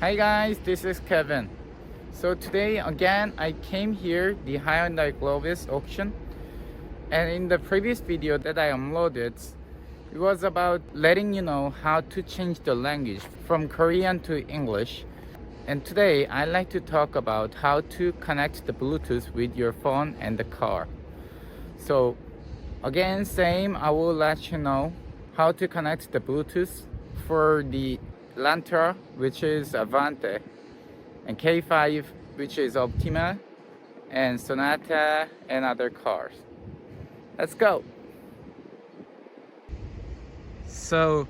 Hi guys, this is Kevin. So today again I came here the Hyundai Globus auction, and in the previous video that I uploaded it was about letting you know how to change the language from Korean to English. And today I'd like to talk about how to connect the Bluetooth with your phone and the car. So again, same, I will let you know how to connect the Bluetooth for the Elantra, which is Avante, and K5, which is Optima, and Sonata, and other cars. Let's go. So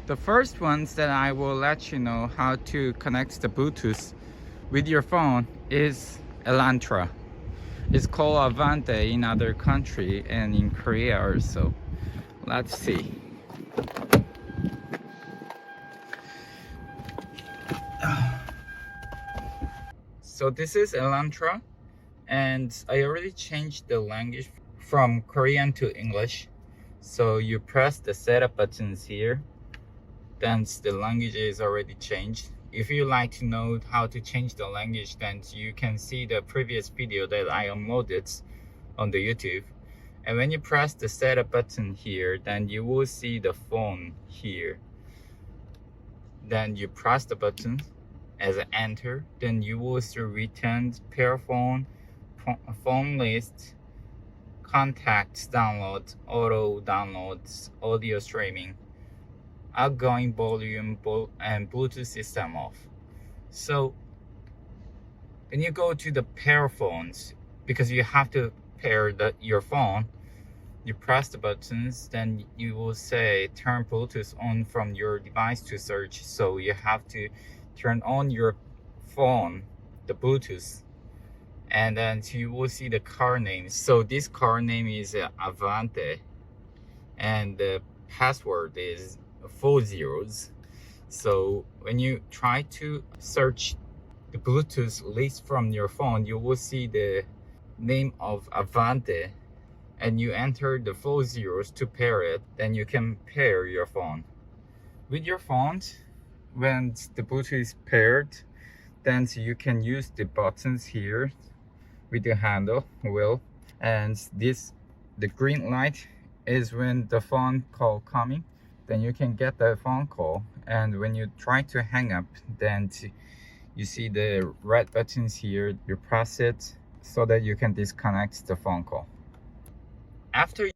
the first ones that I will let you know how to connect the Bluetooth with your phone is Elantra. It's called Avante in other country and in Korea also. Let's see. So this is Elantra, and I already changed the language from Korean to English. So you press the setup buttons here, then the language is already changed. If you like to know how to change the language, then you can see the previous video that I uploaded on the YouTube. And when you press the setup button here, then you will see the phone here. Then you press the button as an enter, then you will see returned pair phone, phone list, contacts download, auto downloads, audio streaming, outgoing volume, and Bluetooth system off. So when you go to the pair phones, because you have to pair your phone, you press the buttons, then you will say turn Bluetooth on from your device to search. So you have to turn on your phone, the Bluetooth, and then you will see the car name. So this car name is Avante, and the password is 4 zeros. So when you try to search the Bluetooth list from your phone, you will see the name of Avante, and you enter the 4 zeros to pair it. Then you can pair your phone with your phone. When the Bluetooth is paired, then you can use the buttons here with the handle wheel, and the green light is when the phone call coming, then you can get the phone call. And when you try to hang up, then you see the red buttons here, you press it so that you can disconnect the phone call. After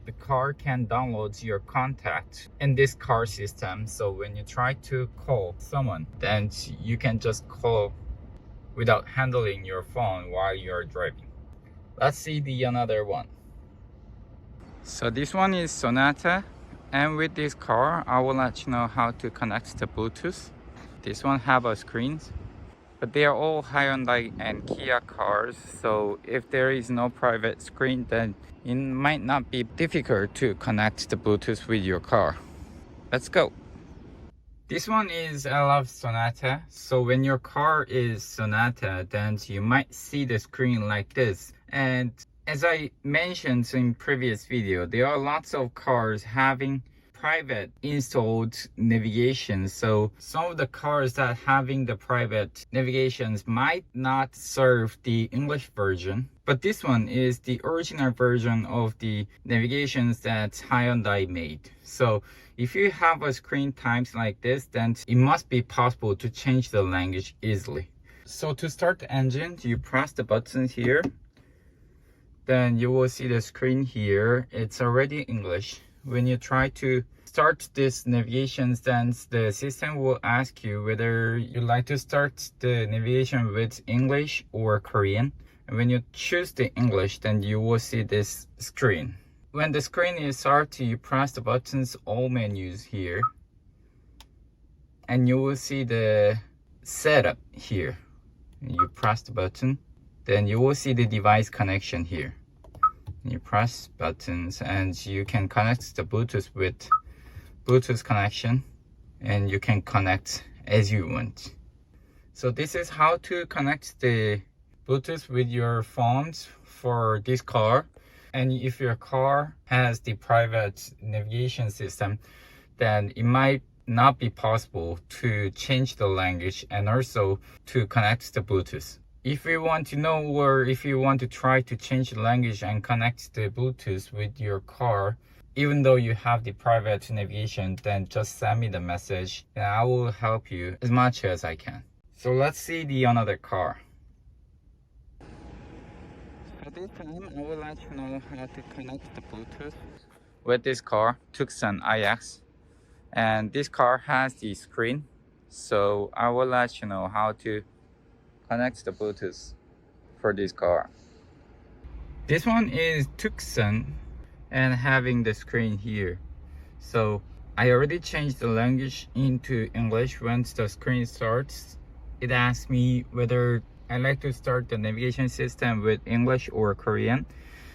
the car can download your contact in this car system, so when you try to call someone, then you can just call without handling your phone while you're driving. Let's see the another one. So this one is Sonata, and with this car I will let you know how to connect the Bluetooth. This one have a screen, but they are all Hyundai and Kia cars, so if there is no private screen, then it might not be difficult to connect the Bluetooth with your car. Let's go. This one is I love Sonata. So when your car is Sonata, then you might see the screen like this. And as I mentioned in previous video, there are lots of cars having private installed navigation. So some of the cars that having the private navigations might not serve the English version, but this one is the original version of the navigations that Hyundai made. So if you have a screen types like this, then it must be possible to change the language easily. So to start the engine, you press the button here, then you will see the screen here. It's already English. When you try to start this navigation, then the system will ask you whether you like to start the navigation with English or Korean. And when you choose the English, then you will see this screen. When the screen is started, you press the buttons, all menus here, and you will see the setup here. You press the button, then you will see the device connection here. You press buttons and you can connect the Bluetooth with Bluetooth connection, and you can connect as you want. So this is how to connect the Bluetooth with your phones for this car. And if your car has the private navigation system, then it might not be possible to change the language and also to connect the Bluetooth. If you want to know, or if you want to try to change the language and connect the Bluetooth with your car, even though you have the private navigation, then just send me the message and I will help you as much as I can. So let's see the another car. At this time, I will let you know how to connect the Bluetooth with this car, Tucson iX. And this car has the screen, so I will let you know how to connect the Bluetooth for this car. This one is Tucson and having the screen here. So I already changed the language into English. Once the screen starts, it asks me whether I like to start the navigation system with English or Korean.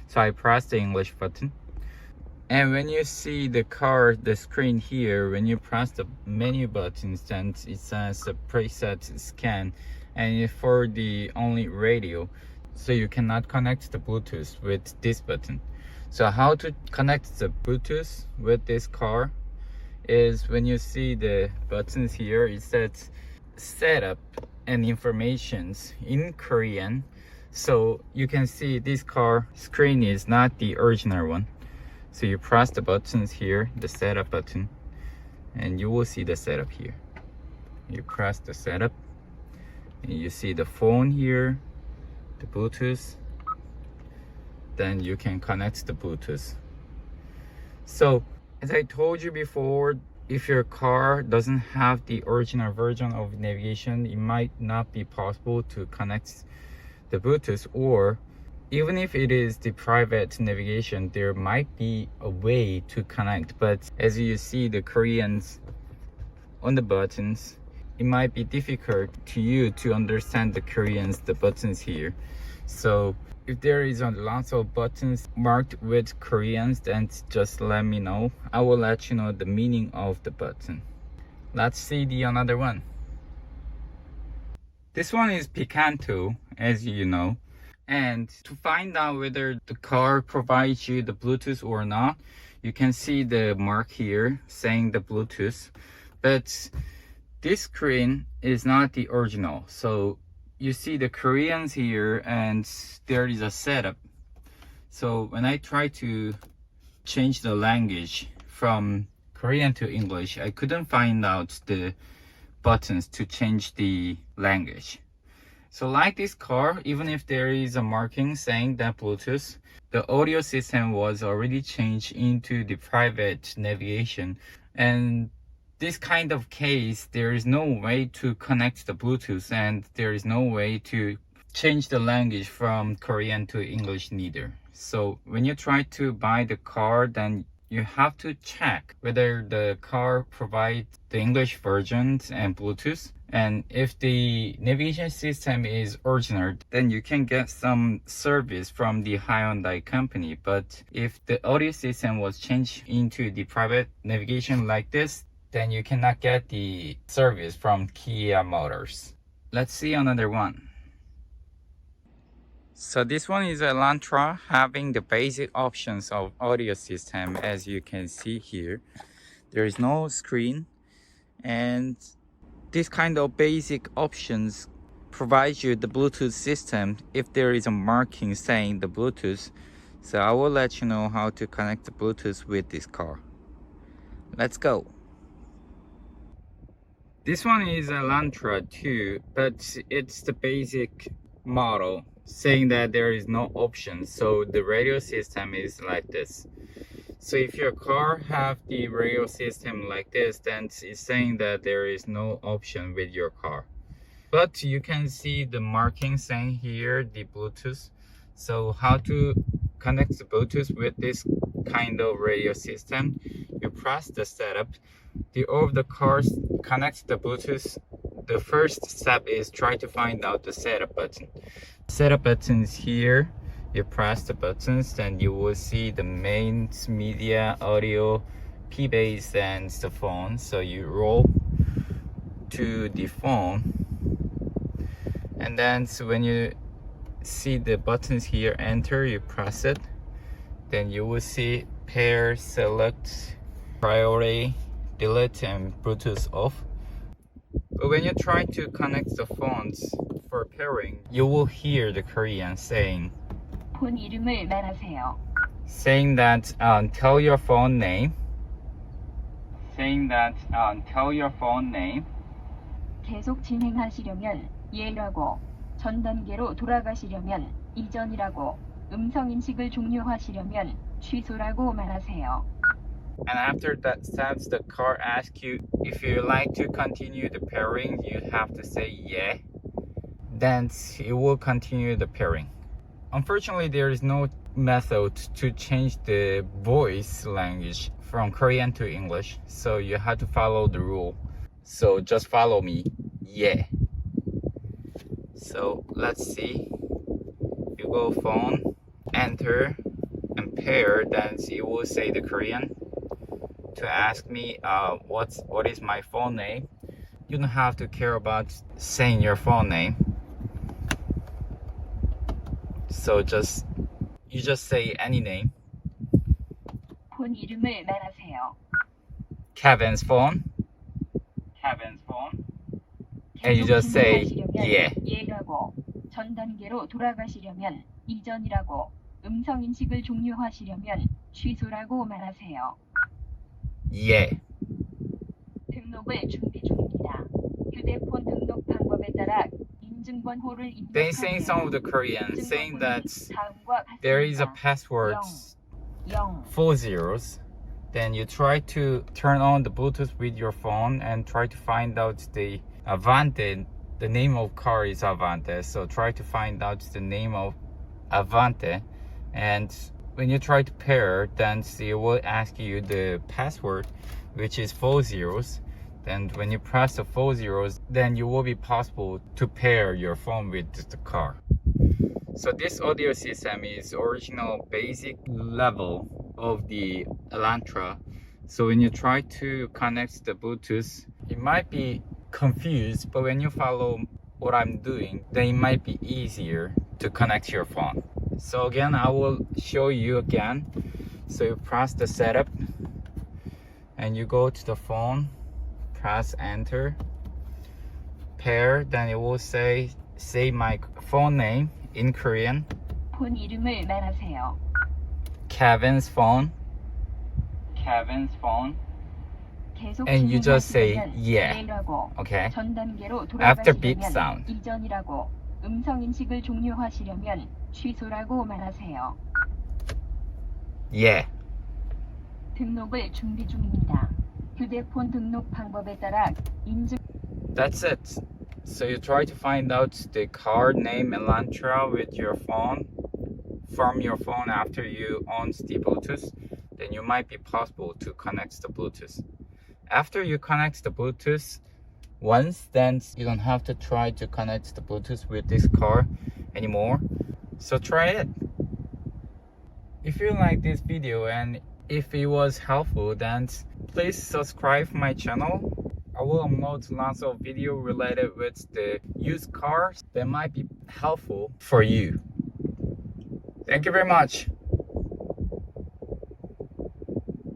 So I press the English button. And when you see the car, the screen here, when you press the menu buttons, then it says a preset scan, and for the only radio, so you cannot connect the Bluetooth with this button. So how to connect the Bluetooth with this car is when you see the buttons here, it says setup and informations in Korean. So you can see this car screen is not the original one. So you press the buttons here, the setup button, and you will see the setup here. You press the setup and you see the phone here, the Bluetooth, then you can connect the Bluetooth. So as I told you before, if your car doesn't have the original version of navigation, it might not be possible to connect the Bluetooth, or even if it is the private navigation, there might be a way to connect. But as you see the Koreans on the buttons, it might be difficult to you to understand the Koreans, the buttons here. So if there is a lot of buttons marked with Koreans, then just let me know. I will let you know the meaning of the button. Let's see the another one. This one is Picanto, as you know. And to find out whether the car provides you the Bluetooth or not, you can see the mark here saying the Bluetooth. But this screen is not the original. So you see the Koreans here and there is a setup. So when I try to change the language from Korean to English, I couldn't find out the buttons to change the language. So like this car, even if there is a marking saying that Bluetooth, the audio system was already changed into the private navigation. And this kind of case, there is no way to connect the Bluetooth and there is no way to change the language from Korean to English neither. So when you try to buy the car, then you have to check whether the car provides the English version and Bluetooth. And if the navigation system is original, then you can get some service from the Hyundai company. But if the audio system was changed into the private navigation like this, then you cannot get the service from Kia Motors. Let's see another one. So this one is Elantra, having the basic options of audio system. As you can see here, there is no screen, and this kind of basic options provides you the Bluetooth system if there is a marking saying the Bluetooth. So I will let you know how to connect the Bluetooth with this car. Let's go. This one is Elantra too, but it's the basic model saying that there is no option. So the radio system is like this. So if your car have the radio system like this, then it's saying that there is no option with your car. But you can see the marking saying here the Bluetooth. So how to connect the Bluetooth with this kind of radio system? You press the setup. All of the cars connect the Bluetooth. The first step is try to find out the setup button. Setup buttons here. You press the buttons, then you will see the main media, audio, P-base, and the phone. So you roll to the phone, and then so when you see the buttons here, enter, you press it, then you will see pair, select, priority, delete, and Bluetooth off. But when you try to connect the phones for pairing, you will hear the Korean saying 폰 이름을 말하세요. saying that tell your phone name. Saying that tell your phone name. 계속 진행하시려면 예라고, 전 단계로 돌아가시려면 이전이라고, 음성 인식을 종료하시려면 취소라고 말하세요. And after that steps, the car asks you if you like to continue the pairing, you have to say yeah. Then it will continue the pairing. Unfortunately, there is no method to change the voice language from Korean to English, so you have to follow the rule. So just follow me. Yeah. So let's see. You go phone, enter, and pair, then it will say the Korean. To ask me what is my phone name. You don't have to care about saying your phone name. So you just say any name. 폰 이름을 말하세요. Kevin's phone. Kevin's phone. And you just say yeah. 예라고, 전 단계로 돌아가시려면 이전이라고, 음성 인식을 종료하시려면 취소라고 말하세요. Yeah. 등록을 준비 중입니다. 휴대폰 등록 방법에 따라 인증번호를 They saying some of the Korean saying that there is a password 4 zeros. Then you try to turn on the Bluetooth with your phone and try to find out the Avante. The name of car is Avante, so try to find out the name of Avante. And when you try to pair, then it will ask you the password, which is 4 zeros. Then when you press the 4 zeros, then you will be possible to pair your phone with the car. So this audio system is original basic level of the Elantra. So when you try to connect the Bluetooth, it might be confused, but when you follow what I'm doing, then it might be easier to connect your phone. So again, I will show you again. So you press the setup and you go to the phone, press enter, pair, then it will say my phone name in Korean. 폰 이름을 말하세요. Kevin's phone. Kevin's phone. 계속 And you just say 진행하시려면 yeah. 예라고, Okay. 전 단계로 After beep 돌아가시려면 sound. 이전이라고, 음성 인식을 종료하시려면 취소라고 말하세요. Yeah. 등록을 준비 중입니다. 휴대폰 등록 방법에 따라 인증. That's it. So you try to find out the car name Elantra with your phone from your phone after you on the Bluetooth, then you might be possible to connect the Bluetooth. After you connect the Bluetooth once, then you don't have to try to connect the Bluetooth with this car anymore. So try it. If you like this video and if it was helpful, then please subscribe my channel. I will upload lots of video related with the used cars that might be helpful for you. Thank you very much.